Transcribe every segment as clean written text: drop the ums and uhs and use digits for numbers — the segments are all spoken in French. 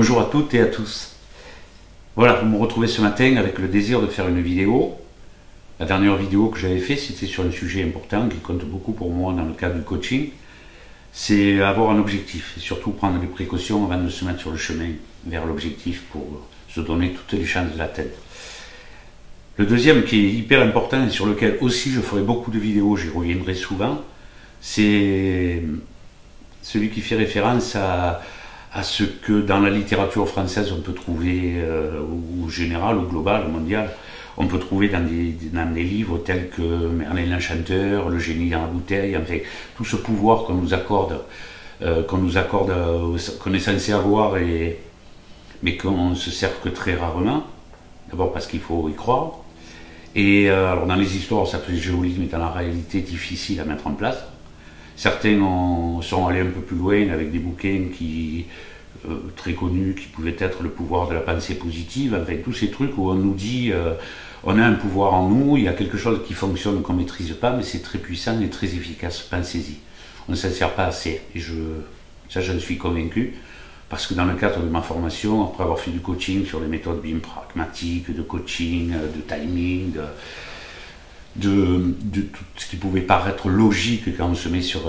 Bonjour à toutes et à tous. Voilà, vous me retrouvez ce matin avec le désir de faire une vidéo. La dernière vidéo que j'avais faite, c'était sur un sujet important qui compte beaucoup pour moi dans le cadre du coaching. C'est avoir un objectif et surtout prendre des précautions avant de se mettre sur le chemin vers l'objectif pour se donner toutes les chances de l'atteindre. Le deuxième qui est hyper important et sur lequel aussi je ferai beaucoup de vidéos, j'y reviendrai souvent, c'est celui qui fait référence à ce que dans la littérature française on peut trouver, ou générale, ou globale, mondiale, on peut trouver dans des livres tels que Merlin l'Enchanteur, Le génie dans la bouteille, enfin tout ce pouvoir qu'on nous accorde, qu'on est censé avoir, mais qu'on ne se sert que très rarement, d'abord parce qu'il faut y croire, et alors dans les histoires ça peut être joli, mais dans la réalité difficile à mettre en place. Certains sont allés un peu plus loin avec des bouquins très connus qui pouvaient être le pouvoir de la pensée positive, enfin tous ces trucs où on nous dit on a un pouvoir en nous, il y a quelque chose qui fonctionne qu'on ne maîtrise pas, mais c'est très puissant et très efficace, pensez-y. On ne s'en sert pas assez, et ça j'en suis convaincu, parce que dans le cadre de ma formation, après avoir fait du coaching sur les méthodes BIM pragmatiques, de coaching, de timing, de tout ce qui pouvait paraître logique quand on se met sur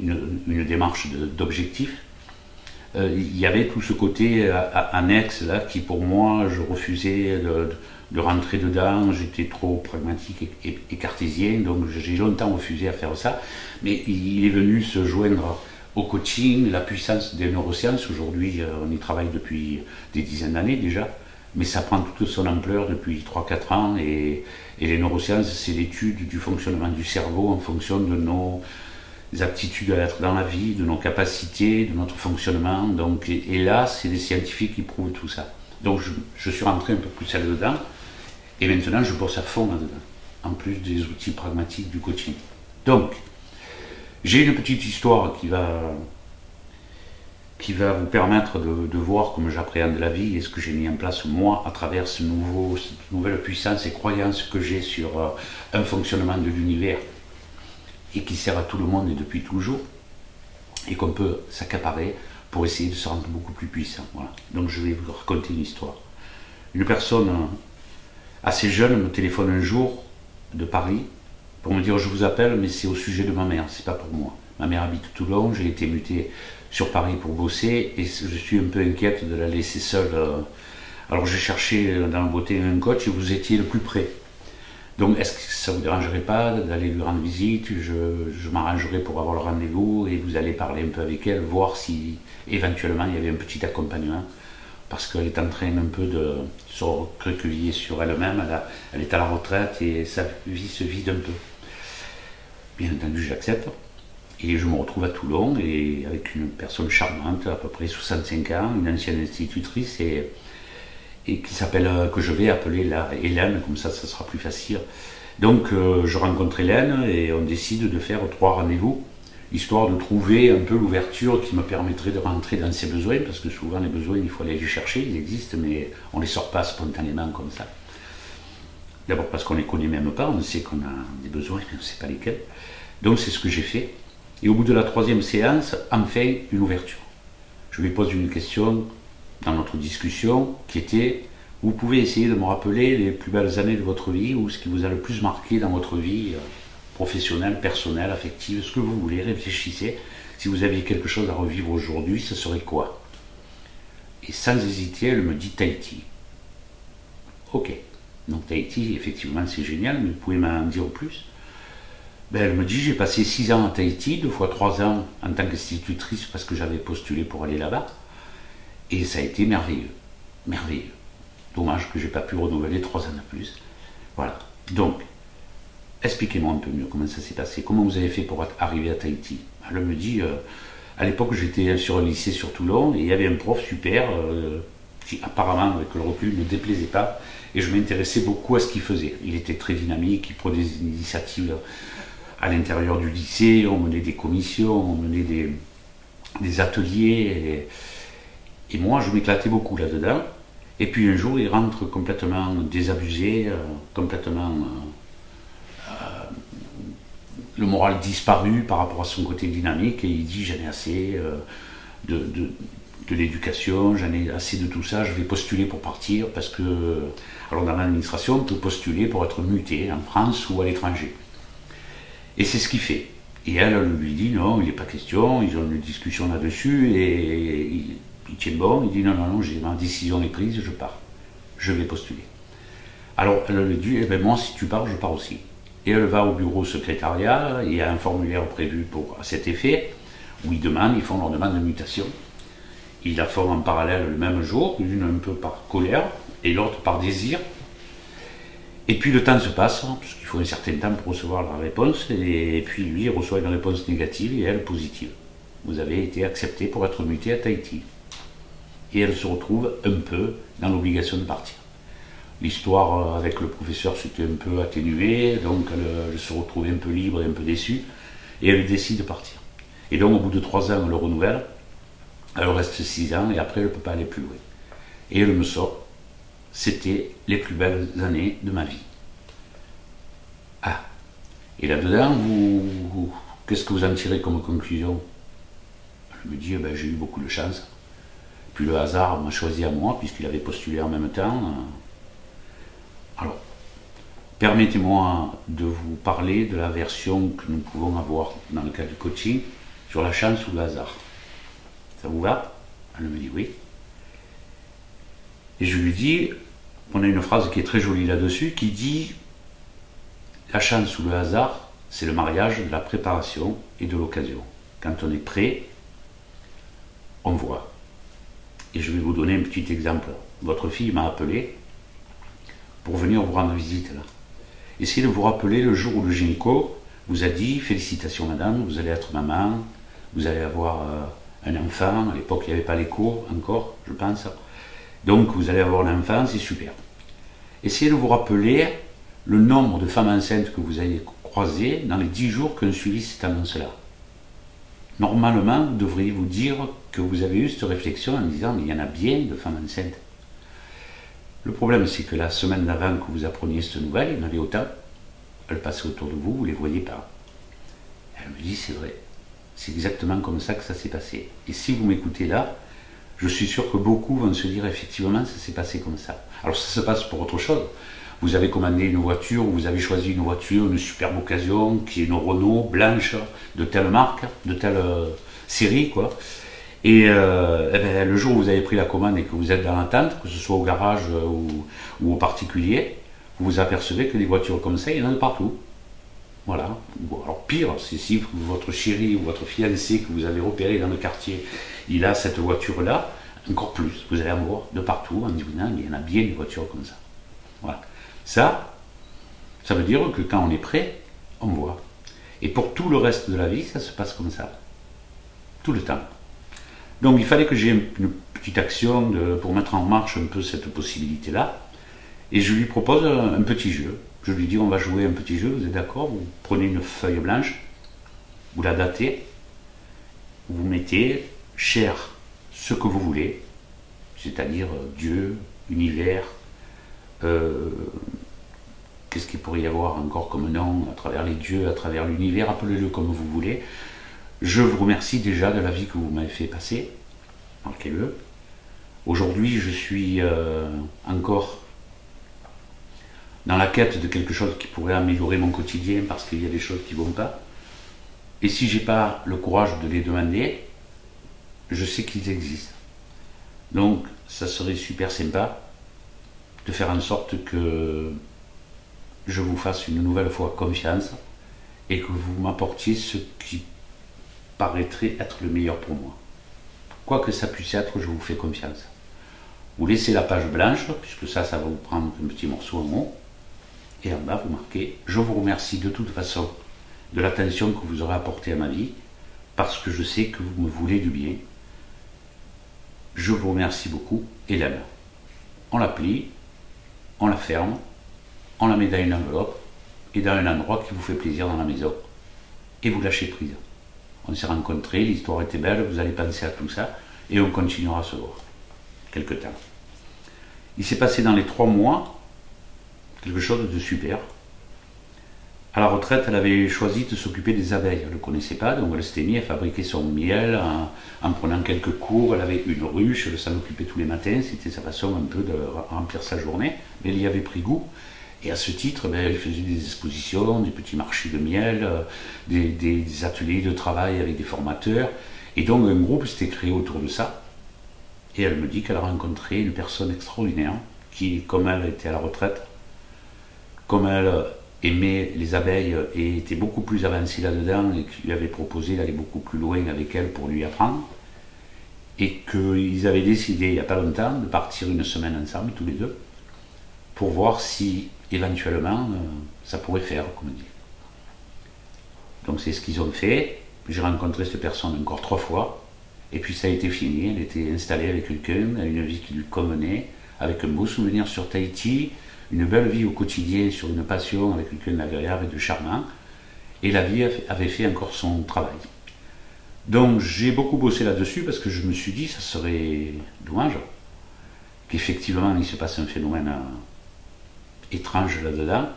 une démarche d'objectif, il y avait tout ce côté annexe là qui pour moi je refusais de rentrer dedans, j'étais trop pragmatique et cartésien, donc j'ai longtemps refusé à faire ça, mais il est venu se joindre au coaching, la puissance des neurosciences. Aujourd'hui on y travaille depuis des dizaines d'années déjà, mais ça prend toute son ampleur depuis 3-4 ans, et les neurosciences, c'est l'étude du fonctionnement du cerveau en fonction de nos aptitudes à être dans la vie, de nos capacités, de notre fonctionnement. Donc, et là, c'est des scientifiques qui prouvent tout ça. Donc je suis rentré un peu plus là-dedans, et maintenant je bosse à fond là-dedans, en plus des outils pragmatiques du coaching. Donc, j'ai une petite histoire qui va vous permettre de voir comment j'appréhende la vie et ce que j'ai mis en place moi à travers cette nouvelle puissance et croyance que j'ai sur un fonctionnement de l'univers et qui sert à tout le monde et depuis toujours, et qu'on peut s'accaparer pour essayer de se rendre beaucoup plus puissant. Voilà. Donc je vais vous raconter une histoire. Une personne assez jeune me téléphone un jour de Paris pour me dire: je vous appelle, mais c'est au sujet de ma mère, c'est pas pour moi. Ma mère habite Toulon, j'ai été muté sur Paris pour bosser et je suis un peu inquiète de la laisser seule. Alors j'ai cherché dans la beauté un coach et vous étiez le plus près. Donc est-ce que ça ne vous dérangerait pas d'aller lui rendre visite? Je m'arrangerai pour avoir le rendez-vous et vous allez parler un peu avec elle, voir si éventuellement il y avait un petit accompagnement, parce qu'elle est en train un peu de se recueillir sur elle-même, elle est à la retraite et sa vie se vide un peu. Bien entendu j'accepte. Et je me retrouve à Toulon et avec une personne charmante, à peu près 65 ans, une ancienne institutrice, et qui s'appelle, que je vais appeler là Hélène, comme ça sera plus facile. Donc je rencontre Hélène et on décide de faire 3 rendez-vous, histoire de trouver un peu l'ouverture qui me permettrait de rentrer dans ses besoins, parce que souvent les besoins il faut aller les chercher, ils existent, mais on ne les sort pas spontanément comme ça. D'abord parce qu'on ne les connaît même pas, on sait qu'on a des besoins, mais on ne sait pas lesquels. Donc c'est ce que j'ai fait. Et au bout de la 3e séance, enfin, une ouverture. Je lui pose une question dans notre discussion qui était: vous pouvez essayer de me rappeler les plus belles années de votre vie, ou ce qui vous a le plus marqué dans votre vie professionnelle, personnelle, affective, ce que vous voulez, réfléchissez. Si vous aviez quelque chose à revivre aujourd'hui, ce serait quoi? Et sans hésiter, elle me dit Tahiti. Ok, donc Tahiti, effectivement, c'est génial, mais vous pouvez m'en dire plus? Ben, elle me dit: j'ai passé 6 ans à Tahiti, 2 fois 3 ans en tant qu'institutrice parce que j'avais postulé pour aller là-bas, et ça a été merveilleux, merveilleux. Dommage que j'ai pas pu renouveler 3 ans de plus. Voilà. Donc, expliquez-moi un peu mieux comment ça s'est passé, comment vous avez fait pour arriver à Tahiti? Elle me dit à l'époque j'étais sur un lycée sur Toulon et il y avait un prof super qui apparemment avec le recul ne déplaisait pas, et je m'intéressais beaucoup à ce qu'il faisait. Il était très dynamique, il prenait des initiatives à l'intérieur du lycée, on menait des commissions, on menait des ateliers, et moi je m'éclatais beaucoup là-dedans. Et puis un jour il rentre complètement désabusé, complètement le moral disparu par rapport à son côté dynamique, et il dit: j'en ai assez de l'éducation, j'en ai assez de tout ça, je vais postuler pour partir parce que, alors dans l'administration, on peut postuler pour être muté en France ou à l'étranger. Et c'est ce qu'il fait. Et elle lui dit non, il n'est pas question, ils ont une discussion là-dessus et il tient bon, il dit non, non, non, j'ai ma décision est prise, je pars, je vais postuler. Alors elle lui dit, eh ben moi si tu pars, je pars aussi. Et elle va au bureau secrétariat, il y a un formulaire prévu pour à cet effet, où ils font leur demande de mutation. Ils la font en parallèle le même jour, l'une un peu par colère et l'autre par désir. Et puis le temps se passe, parce qu'il faut un certain temps pour recevoir la réponse, et puis lui il reçoit une réponse négative et elle positive. Vous avez été accepté pour être muté à Tahiti. Et elle se retrouve un peu dans l'obligation de partir. L'histoire avec le professeur s'était un peu atténuée, donc elle se retrouvait un peu libre et un peu déçue, et elle décide de partir. Et donc au bout de 3 ans, elle le renouvelle, elle reste 6 ans, et après elle ne peut pas aller plus loin. Et elle me sort, c'était les plus belles années de ma vie. Ah, et là-dedans, qu'est-ce que vous en tirez comme conclusion? Je me dis, ben, j'ai eu beaucoup de chance. Puis le hasard m'a choisi à moi, puisqu'il avait postulé en même temps. Alors, permettez-moi de vous parler de la version que nous pouvons avoir dans le cas du coaching sur la chance ou le hasard. Ça vous va? Elle me dit oui. Et je lui dis, on a une phrase qui est très jolie là-dessus, qui dit la chance ou le hasard, c'est le mariage de la préparation et de l'occasion. Quand on est prêt, on voit. Et je vais vous donner un petit exemple. Votre fille m'a appelé pour venir vous rendre visite là. Essayez de vous rappeler le jour où le gynéco vous a dit félicitations madame, vous allez être maman, vous allez avoir un enfant. À l'époque il n'y avait pas les cours encore, je pense. Donc vous allez avoir l'enfant, c'est super. Essayez de vous rappeler le nombre de femmes enceintes que vous avez croisées dans les 10 jours qui ont suivi cette annonce-là. Normalement, vous devriez vous dire que vous avez eu cette réflexion en disant mais il y en a bien de femmes enceintes. Le problème, c'est que la semaine d'avant que vous appreniez cette nouvelle, il y en avait autant. Elles passaient autour de vous, vous ne les voyez pas. Elle me dit, c'est vrai. C'est exactement comme ça que ça s'est passé. Et si vous m'écoutez là, je suis sûr que beaucoup vont se dire, effectivement, ça s'est passé comme ça. Alors ça se passe pour autre chose. Vous avez commandé une voiture, vous avez choisi une voiture, une superbe occasion, qui est une Renault blanche, de telle marque, de telle série, quoi. Et eh bien, le jour où vous avez pris la commande et que vous êtes dans l'attente, que ce soit au garage ou au particulier, vous vous apercevez que des voitures comme ça, il y en a de partout. Voilà. Bon, alors pire, c'est si votre chéri ou votre fiancé que vous avez repéré dans le quartier, il a cette voiture-là, encore plus. Vous allez en voir de partout en disant, il y en a bien des voitures comme ça. Voilà. Ça veut dire que quand on est prêt, on voit. Et pour tout le reste de la vie, ça se passe comme ça. Tout le temps. Donc il fallait que j'ai une petite action pour mettre en marche un peu cette possibilité-là. Et je lui propose un petit jeu. Je lui dis on va jouer un petit jeu, vous êtes d'accord? Vous prenez une feuille blanche, vous la datez, vous mettez cher ce que vous voulez, c'est-à-dire Dieu, univers, qu'est-ce qu'il pourrait y avoir encore comme nom, à travers les dieux, à travers l'univers, appelez-le comme vous voulez. Je vous remercie déjà de la vie que vous m'avez fait passer, marquez-le. Aujourd'hui, je suis encore dans la quête de quelque chose qui pourrait améliorer mon quotidien parce qu'il y a des choses qui ne vont pas. Et si je n'ai pas le courage de les demander, je sais qu'ils existent. Donc, ça serait super sympa de faire en sorte que je vous fasse une nouvelle fois confiance et que vous m'apportiez ce qui paraîtrait être le meilleur pour moi. Quoi que ça puisse être, je vous fais confiance. Vous laissez la page blanche, puisque ça va vous prendre un petit morceau en haut. Et en bas, vous marquez « Je vous remercie de toute façon de l'attention que vous aurez apportée à ma vie, parce que je sais que vous me voulez du bien. Je vous remercie beaucoup, Hélène. » On la plie, on la ferme, on la met dans une enveloppe et dans un endroit qui vous fait plaisir dans la maison. Et vous lâchez prise. On s'est rencontrés, l'histoire était belle, vous allez penser à tout ça, et on continuera à se voir. Quelque temps. Il s'est passé dans les 3 mois quelque chose de super. À la retraite, elle avait choisi de s'occuper des abeilles. Elle ne le connaissait pas, donc elle s'était mise à fabriquer son miel en prenant quelques cours. Elle avait une ruche, elle s'en occupait tous les matins. C'était sa façon un peu de remplir sa journée. Mais elle y avait pris goût. Et à ce titre, elle faisait des expositions, des petits marchés de miel, des ateliers de travail avec des formateurs. Et donc un groupe s'était créé autour de ça. Et elle me dit qu'elle a rencontré une personne extraordinaire qui, comme elle était à la retraite, comme elle aimait les abeilles et était beaucoup plus avancée là-dedans et qui lui avait proposé d'aller beaucoup plus loin avec elle pour lui apprendre. Et qu'ils avaient décidé il n'y a pas longtemps de partir une semaine ensemble, tous les deux, pour voir si éventuellement ça pourrait faire, comme on dit. Donc c'est ce qu'ils ont fait. J'ai rencontré cette personne encore 3 fois. Et puis ça a été fini, elle était installée avec quelqu'un, elle a une vie qui lui convenait, avec un beau souvenir sur Tahiti, une belle vie au quotidien sur une passion avec quelqu'un d'agréable et de charmant, et la vie avait fait encore son travail. Donc j'ai beaucoup bossé là-dessus parce que je me suis dit ça serait dommage qu'effectivement il se passe un phénomène étrange là-dedans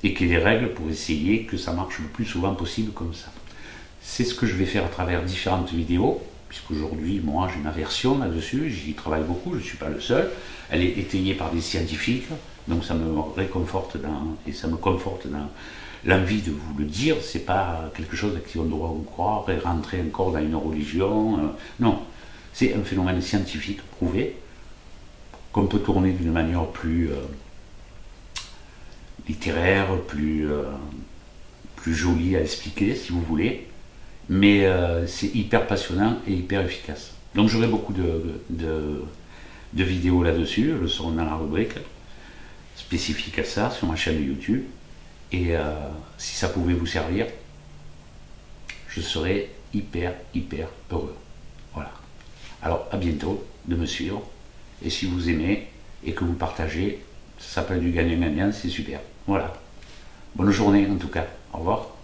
et qu'il y ait des règles pour essayer que ça marche le plus souvent possible comme ça. C'est ce que je vais faire à travers différentes vidéos, puisqu'aujourd'hui, moi, j'ai ma version là-dessus, j'y travaille beaucoup, je ne suis pas le seul. Elle est étayée par des scientifiques, donc ça me réconforte et ça me conforte dans l'envie de vous le dire. C'est pas quelque chose à qui on doit croire et rentrer encore dans une religion. Non, c'est un phénomène scientifique prouvé qu'on peut tourner d'une manière plus littéraire, plus jolie à expliquer, si vous voulez. Mais c'est hyper passionnant et hyper efficace. Donc j'aurai beaucoup de vidéos là-dessus, elles seront dans la rubrique spécifique à ça, sur ma chaîne YouTube. Et si ça pouvait vous servir, je serais hyper heureux. Voilà. Alors à bientôt de me suivre. Et si vous aimez et que vous partagez, ça s'appelle du gagnant-gagnant, c'est super. Voilà. Bonne journée en tout cas. Au revoir.